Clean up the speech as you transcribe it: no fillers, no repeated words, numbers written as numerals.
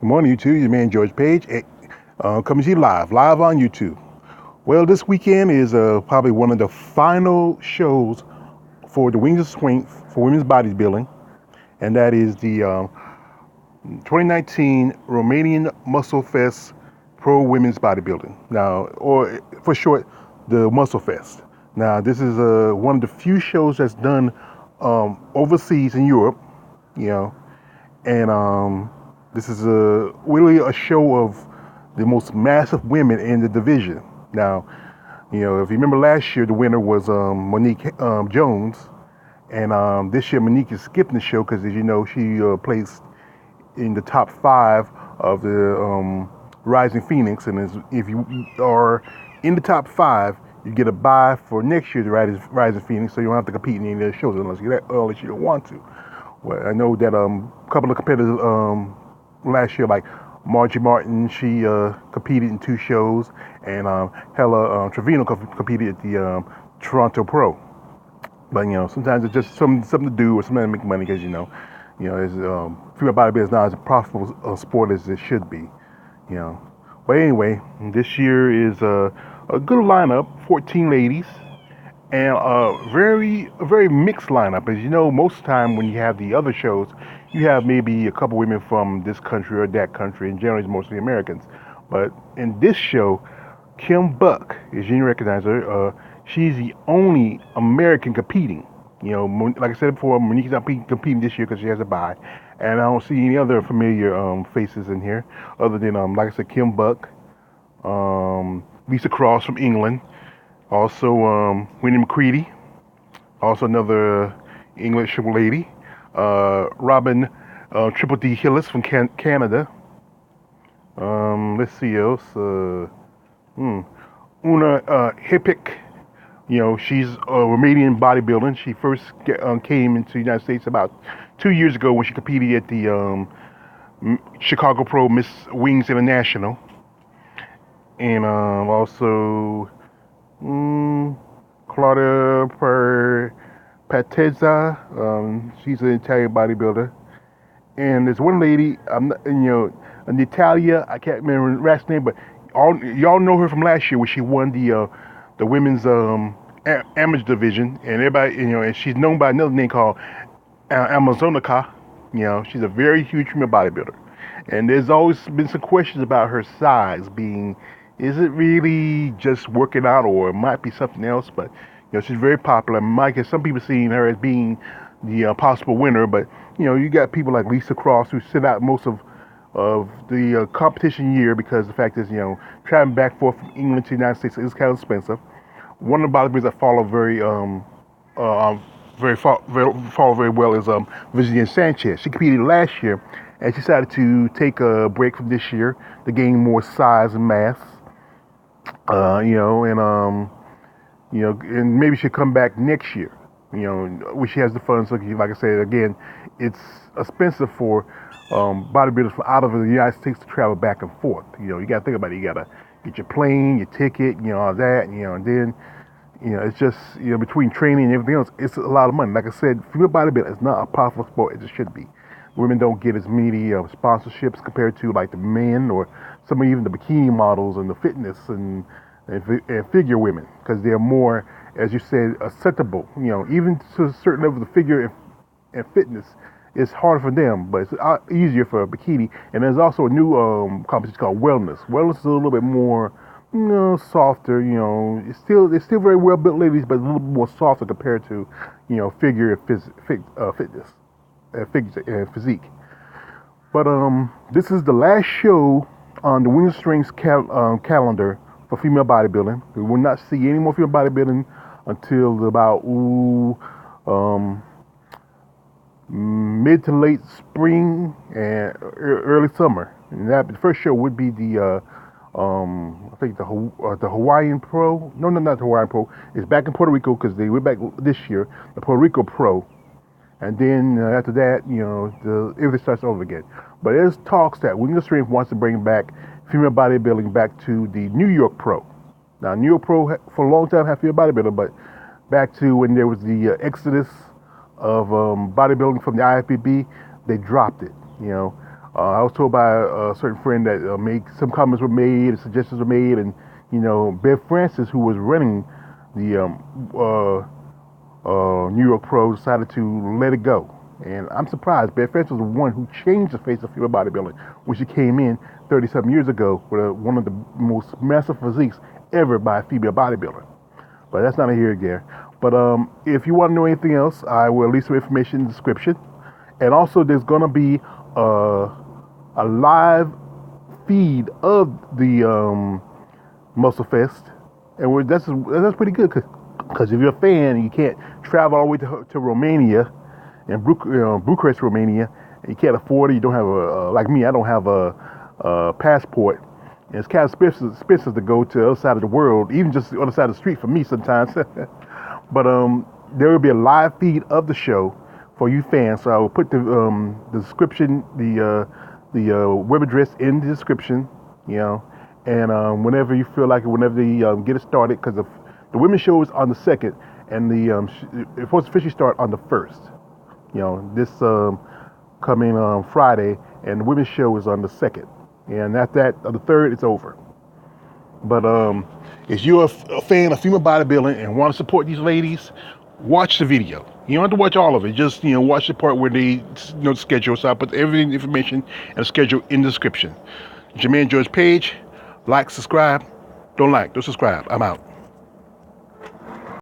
Good morning, YouTube. Your man George Page coming to you live on YouTube. Well, this weekend is probably one of the final shows for the Wings of Strength for women's bodybuilding, and that is the 2019 Romanian Muscle Fest Pro Women's Bodybuilding. Now, or for short, the Muscle Fest. Now, this is one of the few shows that's done overseas in Europe, you know, and this is really a show of the most massive women in the division. Now, if you remember last year, the winner was Monique Jones, and this year Monique is skipping the show because, as you know, she placed in the top 5 of the Rising Phoenix, and if you are in the top 5, you get a bye for next year's Rising Phoenix, so you don't have to compete in any of their shows unless you don't want to. Well, I know that a couple of competitors last year, like Margie Martin, she competed in 2 shows, and Hella Trevino competed at the Toronto Pro. But sometimes it's just something to do or something to make money because it's female bodybuilding is not as profitable sport as it should be. But anyway, this year is a good lineup, 14 ladies, and a very mixed lineup. As you know, most of the time when you have the other shows, you have maybe a couple women from this country or that country, and generally it's mostly Americans. But in this show, Kim Buck, as you recognize her, she's the only American competing. Like I said before, Monique's not competing this year because she has a bye, and I don't see any other familiar faces in here other than, like I said, Kim Buck, Lisa Cross from England, also Winnie McCready, also another English lady, Robin Triple D Hillis from Canada. Let's see else. Una Hipik. She's a Romanian bodybuilder. She first came into the United States about 2 years ago when she competed at the Chicago Pro Miss Wings International. And also Claudia Patezza. She's an Italian bodybuilder. And there's one lady, Natalia, I can't remember her last name, but y'all know her from last year when she won the women's amateur division, and everybody, and she's known by another name called Amazonica. She's a very huge female bodybuilder, and there's always been some questions about her size being, is it really just working out, or it might be something else? But she's very popular. Some people seeing her as being the possible winner, but you got people like Lisa Cross who sit out most of the competition year because the fact is, traveling back and forth from England to the United States is kind of expensive. One of the bodybuilders that follow very well is Virginia Sanchez. She competed last year, and she decided to take a break from this year to gain more size and mass. And maybe she'll come back next year. When she has the funds. So, like I said again, it's expensive for bodybuilders from out of the United States to travel back and forth. You got to think about it. You got to get your plane, your ticket, all that, and then, it's just, between training and everything else, it's a lot of money. Like I said, female bodybuilding is not a profitable sport as it should be. Women don't get as many sponsorships compared to like the men or some even the bikini models and the fitness and figure women, because they're more, as you said, acceptable. Even to a certain level, the figure and fitness is harder for them, but it's easier for a bikini. And there's also a new competition called Wellness. Wellness is a little bit more, softer. It's still very well built ladies, but a little bit more softer compared to, figure and fitness, figures and physique. But this is the last show on the Wings of Strength calendar for female bodybuilding. We will not see any more female bodybuilding until about mid to late spring and early summer. And the first show would be the I think the Hawaiian Pro. No, not the Hawaiian Pro. It's back in Puerto Rico because they went back this year. The Puerto Rico Pro, and then after that, everything starts over again. But there's talks that Wings of Strength wants to bring back female bodybuilding back to the New York Pro. Now, New York Pro for a long time had female bodybuilding, but back to when there was the exodus of bodybuilding from the IFBB, they dropped it. I was told by a certain friend that some comments were made, and suggestions were made, and Bev Francis, who was running the New York Pro, decided to let it go. And I'm surprised. Bev Francis was the one who changed the face of female bodybuilding when she came in 30-something years ago with one of the most massive physiques ever by a female bodybuilder. But that's not a here there. But if you want to know anything else, I will leave some information in the description. And also, there's going to be a live feed of the Muscle Fest, and that's pretty good because if you're a fan and you can't travel all the way to Romania and Bucharest, Romania, and you can't afford it, you don't have like me, I don't have a passport, and it's kind of expensive to go to the other side of the world, even just the other side of the street for me sometimes. But there will be a live feed of the show for you fans. So I will put the description, the web address in the description, and whenever you feel like it, whenever they get it started, because the women's show is on the 2nd, and it's supposed to officially start on the 1st. This coming Friday, and the women's show is on the 2nd, and after that, on the 3rd, it's over. But if you're a fan of female bodybuilding and want to support these ladies, watch the video. You don't have to watch all of it. Just watch the part where they the schedule. So I put every information and the schedule in the description. It's your man George Page. Like, subscribe. Don't subscribe. I'm out.